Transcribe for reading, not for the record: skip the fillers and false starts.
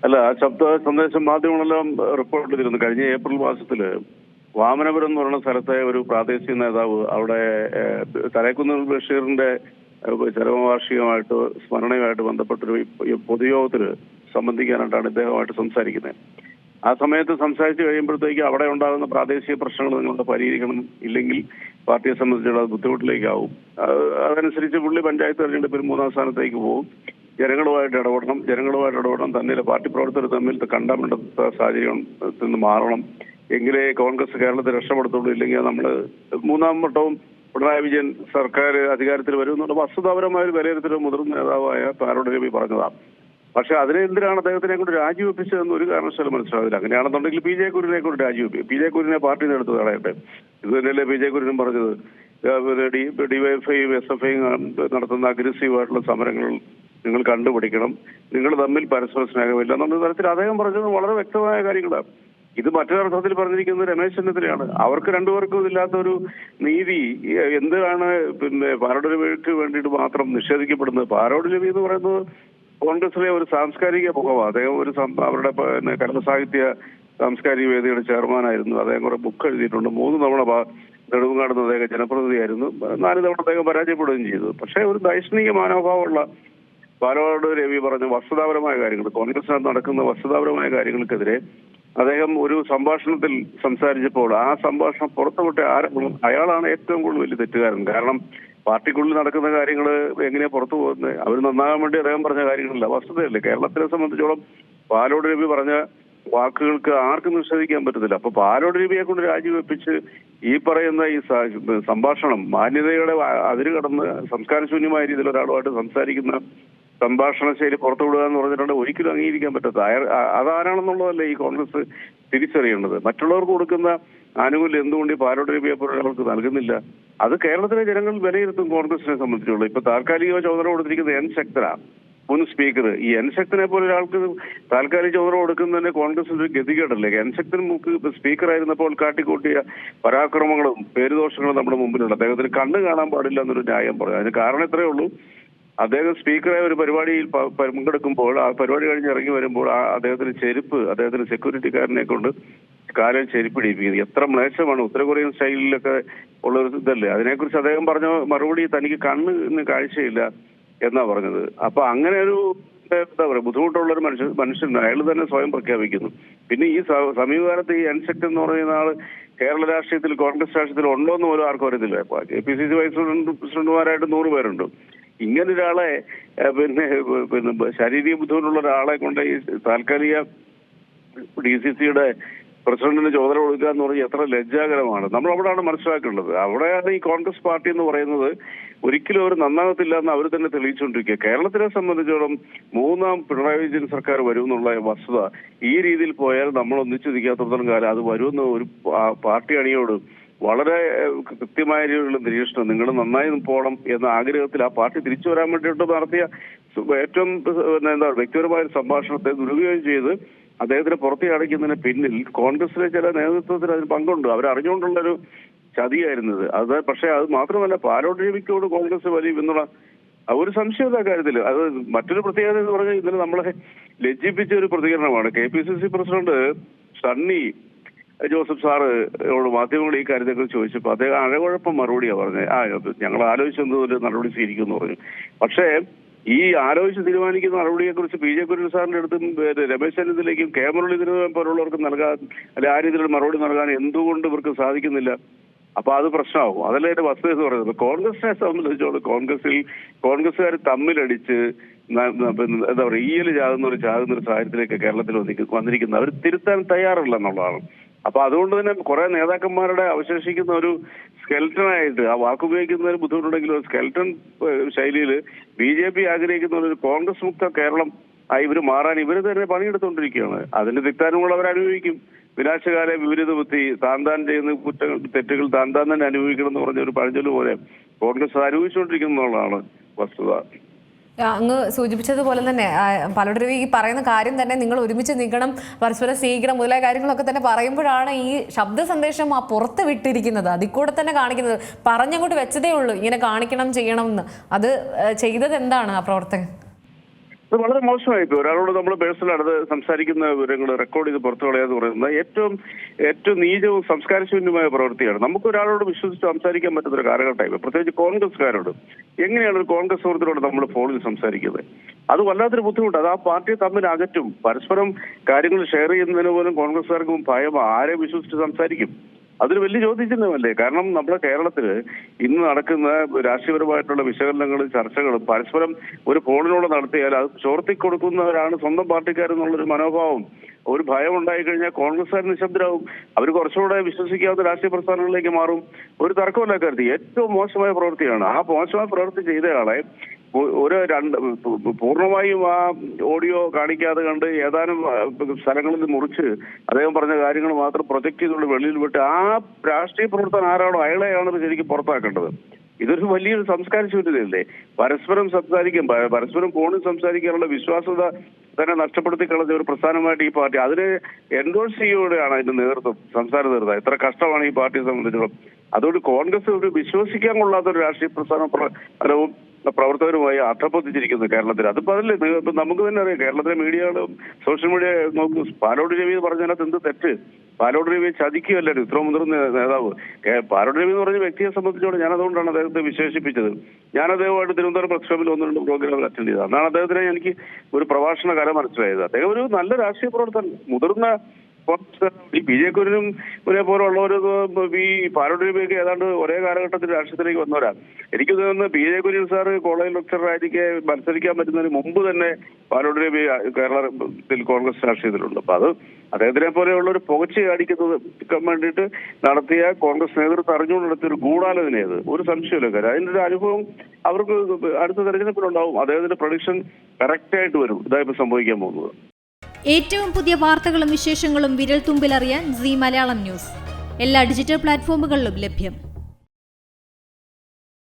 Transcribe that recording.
അല്ല, ആ ശബ്ദ സന്ദേശം മാധ്യമങ്ങളെല്ലാം റിപ്പോർട്ട് ചെയ്തിരുന്നു. കഴിഞ്ഞ ഏപ്രിൽ മാസത്തില് വാമനപുരം എന്ന് പറയുന്ന സ്ഥലത്തെ ഒരു പ്രാദേശിക നേതാവ് അവിടെ തലേക്കുന്ന് ബഷീറിന്റെ ചരമവാർഷികമായിട്ട് സ്മരണയുമായിട്ട് ബന്ധപ്പെട്ടൊരു പൊതുയോഗത്തിൽ സംബന്ധിക്കാനായിട്ടാണ് ഇദ്ദേഹമായിട്ട് സംസാരിക്കുന്നത്. ആ സമയത്ത് സംസാരിച്ചു കഴിയുമ്പോഴത്തേക്ക് അവിടെ ഉണ്ടാകുന്ന പ്രാദേശിക പ്രശ്നങ്ങൾ നിങ്ങളുടെ പരിഹരിക്കണം, ഇല്ലെങ്കിൽ പാർട്ടിയെ സംബന്ധിച്ചുള്ള ബുദ്ധിമുട്ടിലേക്കാവും. അതനുസരിച്ച് പുള്ളി പഞ്ചായത്ത് തെരഞ്ഞെടുപ്പിൽ 3-ാം സ്ഥാനത്തേക്ക് പോകും. ജനങ്ങളുമായിട്ട് ഇടപെടണം, തന്നെ പാർട്ടി പ്രവർത്തകർ തമ്മിൽ കണ്ടാമിണ്ടാത്ത സാഹചര്യത്തിൽ നിന്ന് മാറണം, എങ്കിലേ കോൺഗ്രസ് കേരളത്തെ രക്ഷപ്പെടുത്തുള്ളൂ, ഇല്ലെങ്കിൽ നമ്മൾ 3-ാം വട്ടവും പിണറായി വിജയൻ സർക്കാർ അധികാരത്തിൽ വരുമെന്നുള്ള വസ്തുതാപരമായ ഒരു വിലയിരുത്തൽ മുതിർന്ന നേതാവായ പാലോട് രവി പറഞ്ഞതാണ്. പക്ഷെ അതിനെ എന്തിനാണ് അദ്ദേഹത്തിനെ കൊണ്ട് രാജിവെപ്പിച്ചതെന്ന് ഒരു കാരണവശാലും മനസ്സിലാവില്ല. അങ്ങനെയാണെന്നുണ്ടെങ്കിൽ പി ജെ കുര്യനെ കൊണ്ട് രാജിവെപ്പി, പി ജെ കുര്യനെ പാർട്ടി എടുത്ത് കളയട്ടെ. ഇത് തന്നെയല്ലേ പി ജെ കുര്യനും പറഞ്ഞത്. ഡിവൈഎഫ്ഐയും SFIയും നടത്തുന്ന അഗ്രസീവായിട്ടുള്ള സമരങ്ങൾ നിങ്ങൾ കണ്ടുപിടിക്കണം, നിങ്ങൾ തമ്മിൽ പരസ്പര സ്നേഹമില്ല എന്നുള്ള തരത്തിൽ അദ്ദേഹം പറഞ്ഞത് വളരെ വ്യക്തമായ കാര്യങ്ങളാണ്. ഇത് മറ്റൊരർത്ഥത്തിൽ പറഞ്ഞിരിക്കുന്നത് രമേശ് ചെന്നിത്തലയാണ്. അവർക്ക് രണ്ടുപേർക്കും ഇല്ലാത്തൊരു നീതി എന്താണ് പാലോട് രവിക്ക് വേണ്ടിയിട്ട് മാത്രം നിഷേധിക്കപ്പെടുന്നത്? പാലോട് രവി എന്ന് പറയുന്നത് കോൺഗ്രസിലെ ഒരു സാംസ്കാരിക മുഖമാണ്. അദ്ദേഹം അവരുടെ കന്നഡ സാഹിത്യ സാംസ്കാരിക വേദിയുടെ ചെയർമാനായിരുന്നു. അദ്ദേഹം കുറെ ബുക്ക് എഴുതിയിട്ടുണ്ട്. 3 തവണ നെടുമങ്ങാടുന്ന അദ്ദേഹം ജനപ്രതിനിധിയായിരുന്നു. 4 തവണ അദ്ദേഹം പരാജയപ്പെടുകയും ചെയ്തു. പക്ഷേ ഒരു ദൈക്ഷണിക മനോഭാവമുള്ള പാലോട് രവി പറഞ്ഞ വസ്തുതാപരമായ കാര്യങ്ങൾ, കോൺഗ്രസിനകത്ത് നടക്കുന്ന വസ്തുതാപരമായ കാര്യങ്ങൾക്കെതിരെ അദ്ദേഹം ഒരു സംഭാഷണത്തിൽ സംസാരിച്ചപ്പോൾ ആ സംഭാഷണം പുറത്തുവിട്ട ആരെങ്കിലും അയാളാണ് ഏറ്റവും കൂടുതൽ വലിയ തെറ്റുകാരൻ. കാരണം പാർട്ടിക്കുള്ളിൽ നടക്കുന്ന കാര്യങ്ങൾ എങ്ങനെയാ പുറത്തു പോകുന്നത്? അവർ നന്നാകാൻ വേണ്ടി അദ്ദേഹം പറഞ്ഞ കാര്യങ്ങളില്ല, വസ്തുതയല്ലേ. കേരളത്തിനെ സംബന്ധിച്ചോളം പാലോട് രവി പറഞ്ഞ വാക്കുകൾക്ക് ആർക്കും നിഷേധിക്കാൻ പറ്റത്തില്ല. അപ്പൊ പാലോട് രവിയെ കൊണ്ട് രാജിവെപ്പിച്ച് ഈ പറയുന്ന ഈ സംഭാഷണം മാന്യതയുടെ അതിര് കടന്ന് സംസ്കാരശൂന്യമായ രീതിയിൽ ഒരാളുമായിട്ട് സംസാരിക്കുന്ന സംഭാഷണ ശൈലി പുറത്തുവിടുക എന്ന് പറഞ്ഞിട്ടുണ്ടെങ്കിൽ ഒരിക്കലും അംഗീകരിക്കാൻ പറ്റാത്ത അതാരാണെന്നുള്ളതല്ലേ ഈ കോൺഗ്രസ് തിരിച്ചറിയേണ്ടത്. മറ്റുള്ളവർക്ക് കൊടുക്കുന്ന ആനുകൂല്യം എന്തുകൊണ്ട് ഈ പാലോട് രവിയെ പോലെ ഒരാൾക്ക് നൽകുന്നില്ല? അത് കേരളത്തിലെ ജനങ്ങൾ വിലയിരുത്തും. കോൺഗ്രസിനെ സംബന്ധിച്ചുള്ള ഇപ്പൊ താൽക്കാലിക ചുമതല കൊടുത്തിരിക്കുന്നത് എൻ ശക്തനാണ്, മുൻ സ്പീക്കർ. ഈ എൻ ശക്തനെ പോലെ ഒരാൾക്ക് താൽക്കാലിക ചുമതല കൊടുക്കുന്നതന്നെ കോൺഗ്രസിന്റെ ഒരു ഗതികേടല്ലേ? എൻ ശക്തൻ സ്പീക്കർ ആയിരുന്നപ്പോൾ കാട്ടിക്കൂട്ടിയ പരാക്രമങ്ങളും പേരുദോഷങ്ങളും നമ്മുടെ മുമ്പിലുണ്ട്. അദ്ദേഹത്തിന് കണ്ണ് കാണാൻ പാടില്ല എന്നൊരു ന്യായം പറയും. അതിന് കാരണം ഇത്രയേ ഉള്ളൂ, അദ്ദേഹം സ്പീക്കറായ ഒരു പരിപാടിയിൽ പങ്കെടുക്കുമ്പോൾ ആ പരിപാടി കഴിഞ്ഞ് ഇറങ്ങി വരുമ്പോൾ അദ്ദേഹത്തിന് സെക്യൂരിറ്റിക്കാരനെ കൊണ്ട് കാലിൽ ചെരുപ്പിടിപ്പിക്കുന്നത് എത്ര മ്ലേച്ഛമാണ്. ഉത്തര കൊറിയൻ സ്റ്റൈലിലൊക്കെ ഉള്ള ഒരു ഇതല്ലേ. അതിനെക്കുറിച്ച് അദ്ദേഹം പറഞ്ഞ മറുപടി തനിക്ക് കണ്ണിന് കാഴ്ചയില്ല എന്നാ പറഞ്ഞത്. അപ്പൊ അങ്ങനെ ഒരു എന്താ പറയുക ബുദ്ധിമുട്ടുള്ള ഒരു മനുഷ്യൻ അയാൾ തന്നെ സ്വയം പ്രഖ്യാപിക്കുന്നു. പിന്നെ ഈ സമീപകാലത്ത് ഈ എൻസെക്ട് എന്ന് പറയുന്ന ആള് കേരള രാഷ്ട്രീയത്തിൽ കോൺഗ്രസ് രാഷ്ട്രീയത്തിൽ ഉണ്ടോ എന്ന് പോലും ആർക്കും അറിയത്തില്ല. KPCC വൈസ് പ്രസിഡന്റുമാരായിട്ട് 100 പേരുണ്ട്. ഇങ്ങനൊരാളെ ശാരീരിക ബുദ്ധിമുട്ടുള്ള ഒരാളെ കൊണ്ട് ഈ താൽക്കാലിക DCCയുടെ പ്രസിഡന്റിന് ചുമതല കൊടുക്കുക എന്ന് പറഞ്ഞാൽ എത്ര ലജ്ജാകരമാണ്. നമ്മൾ അവിടെയാണ് മനസ്സിലാക്കേണ്ടത്. അവിടെയാണ് ഈ കോൺഗ്രസ് പാർട്ടി എന്ന് പറയുന്നത് ഒരിക്കലും അവർ നന്നാകത്തില്ല എന്ന് അവർ തന്നെ തെളിയിച്ചുകൊണ്ടിരിക്കുക. കേരളത്തിനെ സംബന്ധിച്ചോളം 3-ാം പിണറായി വിജയൻ സർക്കാർ വരുമെന്നുള്ള വസ്തുത ഈ രീതിയിൽ പോയാൽ നമ്മൾ ഒന്നിച്ചു നിൽക്കാത്തടത്തോളം കാലം അത് വരുമെന്ന് ഒരു പാർട്ടി അണിയോട് വളരെ കൃത്യമായ രീതിയിലുള്ള നിരീക്ഷണം, നിങ്ങൾ നന്നായി പോകണം എന്ന ആഗ്രഹത്തിൽ ആ പാർട്ടി തിരിച്ചു വരാൻ വേണ്ടിയിട്ട് നടത്തിയ ഏറ്റവും വ്യക്തിപരമായ ഒരു സംഭാഷണത്തെ ദുരുപയോഗം ചെയ്ത് അദ്ദേഹത്തിന് പുറത്തേക്ക് പിന്നിൽ കോൺഗ്രസിലെ ചില നേതൃത്വത്തിന് അതിന് പങ്കുണ്ട്. അവരറിഞ്ഞുകൊണ്ടുള്ളൊരു ചതിയായിരുന്നത് അത്. പക്ഷെ അത് മാത്രമല്ല, പാലോട് രവിക്കോട് കോൺഗ്രസ് വലിയ പിന്തുണ ഒരു സംശയത കാര്യത്തിൽ. അത് മറ്റൊരു പ്രത്യേകത എന്ന് പറഞ്ഞാൽ ഇന്നലെ നമ്മളെ ലജ്ജിപ്പിച്ച ഒരു പ്രതികരണമാണ്. KPCC president Sunny Joseph sir മാധ്യമങ്ങൾ ഈ കാര്യത്തെക്കുറിച്ച് ചോദിച്ചപ്പോൾ അദ്ദേഹം അഴകുഴപ്പം മറുപടിയാണ് പറഞ്ഞത്. ഞങ്ങൾ ആലോചിച്ചെന്തോരു നടപടി സ്വീകരിക്കുമെന്ന് പറഞ്ഞു. പക്ഷേ ഈ ആലോചിച്ച് തീരുമാനിക്കുന്ന നടപടിയെ കുറിച്ച് PJ കുര്യൻ സാറിന്റെ അടുത്തും രമേശ് ചെന്നിത്തലയ്ക്കും മുരളീധരൻ പോലുള്ളവർക്ക് നൽകാൻ അല്ലെ ആ രീതിയിലുള്ള മറുപടി നൽകാൻ എന്തുകൊണ്ട് ഇവർക്ക് സാധിക്കുന്നില്ല? അപ്പൊ അത് പ്രശ്നമാവും. അതല്ലേ എന്റെ വസ്തുത എന്ന് പറയുന്നത്. കോൺഗ്രസിനെ സംബന്ധിച്ചോളം കോൺഗ്രസ്സുകാർ തമ്മിലടിച്ച് എന്താ പറയുക ഈയല് ചാകുന്ന ഒരു സാഹചര്യത്തിലേക്ക് കേരളത്തിൽ വന്നിരിക്കുന്നത് അവർ തിരുത്താൻ തയ്യാറല്ല എന്നുള്ളതാണ്. അപ്പൊ അതുകൊണ്ട് തന്നെ കുറെ നേതാക്കന്മാരുടെ അവശേഷിക്കുന്ന ഒരു സ്കെൽട്ടനായിട്ട്, ആ വാക്കുപയോഗിക്കുന്നതിന് ബുദ്ധിമുട്ടുണ്ടെങ്കിലും ഒരു സ്കെൽട്ടൺ ശൈലിയിൽ BJP ആഗ്രഹിക്കുന്ന ഒരു കോൺഗ്രസ് മുക്ത കേരളം ഇവർ മാറാൻ ഇവർ തന്നെ പണിയെടുത്തുകൊണ്ടിരിക്കുകയാണ്. അതിന്റെ തിക്താനുകൾ അവർ അനുഭവിക്കും. വിനാശകാല വിപരീത ബുദ്ധി, താൻ ചെയ്യുന്ന തെറ്റുകൾ താൻ തന്നെ അനുഭവിക്കണം എന്ന് പറഞ്ഞ ഒരു പഴഞ്ചൊല്ല് പോലെ കോൺഗ്രസ് അനുഭവിച്ചുകൊണ്ടിരിക്കുന്നതാണ് വസ്തുത. അങ്ങ് സൂചിപ്പിച്ചതുപോലെ തന്നെ പാലോട് രവി ഈ പറയുന്ന കാര്യം തന്നെ നിങ്ങൾ ഒരുമിച്ച് നിൽക്കണം, പരസ്പരം സ്നേഹിക്കണം മുതലായ കാര്യങ്ങളൊക്കെ തന്നെ പറയുമ്പോഴാണ് ഈ ശബ്ദ സന്ദേശം പുറത്ത് വിട്ടിരിക്കുന്നത്. അതിൽ കൂടെ തന്നെ കാണിക്കുന്നത് പറഞ്ഞങ്ങോട്ട് വെച്ചതേ ഉള്ളൂ ഇങ്ങനെ കാണിക്കണം ചെയ്യണം എന്ന്. അത് ചെയ്തത് എന്താണ് ആ പ്രവർത്തകൻ? അത് വളരെ മോശമായിപ്പോ. ഒരാളോട് നമ്മൾ പേഴ്സണൽ അടുത്ത് സംസാരിക്കുന്ന വിവരങ്ങൾ റെക്കോർഡ് ചെയ്ത് പുറത്തു കളയാന്ന് പറയുന്നത് ഏറ്റവും നീചവും സംസ്കാരശൂന്യമായ പ്രവൃത്തിയാണ്. നമുക്ക് ഒരാളോട് വിശ്വസിച്ച് സംസാരിക്കാൻ പറ്റുന്ന ഒരു കാലഘട്ടമായി, പ്രത്യേകിച്ച് കോൺഗ്രസ്സുകാരോട്. എങ്ങനെയാണ് ഒരു കോൺഗ്രസ് സുഹൃത്തിനോട് നമ്മൾ ഫോണിൽ സംസാരിക്കുന്നത്? അത് വല്ലാത്തൊരു ബുദ്ധിമുട്ട്. അത് ആ പാർട്ടിയെ തമ്മിൽ അകറ്റും. പരസ്പരം കാര്യങ്ങൾ ഷെയർ ചെയ്യുന്നതിന് പോലും കോൺഗ്രസ്സുകാർക്കും ഭയം. ആരെ വിശ്വസിച്ച് സംസാരിക്കും? അതൊരു വലിയ ചോദ്യചിഹ്നമല്ലേ? കാരണം നമ്മുടെ കേരളത്തില് ഇന്ന് നടക്കുന്ന രാഷ്ട്രീയപരമായിട്ടുള്ള വിശകലനങ്ങളും ചർച്ചകളും പരസ്പരം ഒരു ഫോണിലൂടെ നടത്തിയാൽ അത് ചോർത്തിക്കൊടുക്കുന്നവരാണ് സ്വന്തം പാർട്ടിക്കാരെന്നുള്ളൊരു മനോഭാവം, ഒരു ഭയം ഉണ്ടായി കഴിഞ്ഞാൽ കോൺഗ്രസ്സുകാർ നിശബ്ദരാകും. അവർ കുറച്ചുകൂടെ വിശ്വസിക്കാവുന്ന രാഷ്ട്രീയ പ്രസ്ഥാനങ്ങളിലേക്ക് മാറും. ഒരു തർക്കമില്ല കരുതി. ഏറ്റവും മോശമായ പ്രവൃത്തിയാണ്. ആ മോശമായ പ്രവൃത്തി ചെയ്തയാളെ പൂർണ്ണമായും ആ ഓഡിയോ കാണിക്കാതെ കണ്ട് ഏതാനും സ്ഥലങ്ങളിൽ മുറിച്ച് അദ്ദേഹം പറഞ്ഞ കാര്യങ്ങൾ മാത്രം പ്രൊജക്ട് ചെയ്തുകൊണ്ട് വെളിയിൽ വിട്ട് ആ രാഷ്ട്രീയ പ്രവർത്തനം ആരാണോ അയാളെയാണ് ശരിക്കും പുറത്താക്കേണ്ടത്. ഇതൊരു വലിയൊരു സംസ്കാരശൂന്യതയല്ലേ? പരസ്പരം സംസാരിക്കും, പരസ്പരം ഫോണിൽ സംസാരിക്കാനുള്ള വിശ്വാസ്യത തന്നെ നഷ്ടപ്പെടുത്തി കളഞ്ഞ ഒരു പ്രസ്ഥാനമായിട്ട് ഈ പാർട്ടി അതിനെ എൻഡോഴ്സ് ചെയ്യുകയാണ് അതിന്റെ നേതൃത്വം, സംസ്ഥാന നേതൃത്വം. എത്ര കഷ്ടമാണ് ഈ പാർട്ടിയെ സംബന്ധിച്ചിടത്തോളം. അതുകൊണ്ട് കോൺഗ്രസ് ഒരു വിശ്വസിക്കാൻ കൊള്ളാത്ത ഒരു രാഷ്ട്രീയ പ്രസ്ഥാനവും പ്രവർത്തകരുമായി അധപ്പതിച്ചിരിക്കുന്നു കേരളത്തിൽ. അതിപ്പോ അതല്ലേ ഇപ്പൊ നമുക്ക് തന്നെ അറിയാം. കേരളത്തിലെ മീഡിയകളും സോഷ്യൽ മീഡിയ നോക്കൂ. പാലോട് രവി എന്ന് പറഞ്ഞതിനകത്ത് എന്ത് തെറ്റ്? പാലോട് രവിയെ ചതിക്കുകയല്ലായിരുന്നു ഇത്ര മുതിർന്ന നേതാവ്. പാലോട് രവി എന്ന് പറഞ്ഞ വ്യക്തിയെ സംബന്ധിച്ചോളം ഞാൻ അതുകൊണ്ടാണ് അദ്ദേഹത്തെ വിശേഷിപ്പിച്ചത്. ഞാൻ അദ്ദേഹമായിട്ട് തിരുവനന്തപുരം പ്രസ് ക്ലബ്ബിൽ 1-2 പ്രോഗ്രാമുകൾ അറ്റൻഡ് ചെയ്തത്. അന്നാണ് അദ്ദേഹത്തിനെ എനിക്ക് ഒരു പ്രഭാഷണ കല മനസ്സിലായത്. അദ്ദേഹം ഒരു നല്ല രാഷ്ട്രീയ പ്രവർത്തകൻ, മുതിർന്ന ഈ പി ജെ കുര്യനും പോലുള്ളവർ ഈ പാലോട് രവിയൊക്കെ ഏതാണ്ട് ഒരേ കാലഘട്ടത്തിൽ രാഷ്ട്രീയത്തിലേക്ക് വന്നവരാ. എനിക്ക് തോന്നുന്നു P J Kurian sir college ലെക്ചറായിരിക്കെ മത്സരിക്കാൻ പറ്റുന്നതിന് മുമ്പ് തന്നെ പാലോട് രവി കേരളത്തിൽ കോൺഗ്രസ് രാഷ്ട്രീയത്തിലുണ്ട്. അപ്പൊ അത് അദ്ദേഹത്തിനെ പോലെയുള്ള ഒരു പുകച്ച് കാണിക്കുന്നത് വേണ്ടിയിട്ട് നടത്തിയ കോൺഗ്രസ് നേതൃത്വം അറിഞ്ഞുകൊണ്ട് നടത്തിയ ഒരു ഗൂഢാലോചനയത് ഒരു സംശയമില്ല. കാര്യം അതിന്റെ ഒരു അനുഭവം അവർക്ക് അടുത്ത തെരഞ്ഞെടുപ്പിലുണ്ടാവും. അദ്ദേഹത്തിന്റെ പ്രഡിക്ഷൻ കറക്റ്റ് ആയിട്ട് വരും. ഇതായിപ്പോ സംഭവിക്കാൻ പോകുന്നത്. ഏറ്റവും പുതിയ വാർത്തകളും വിശേഷങ്ങളും വിരൽ തുമ്പിലറിയാൻ സീ മലയാളം ന്യൂസ് എല്ലാ ഡിജിറ്റൽ പ്ലാറ്റ്ഫോമുകളിലും ലഭ്യം.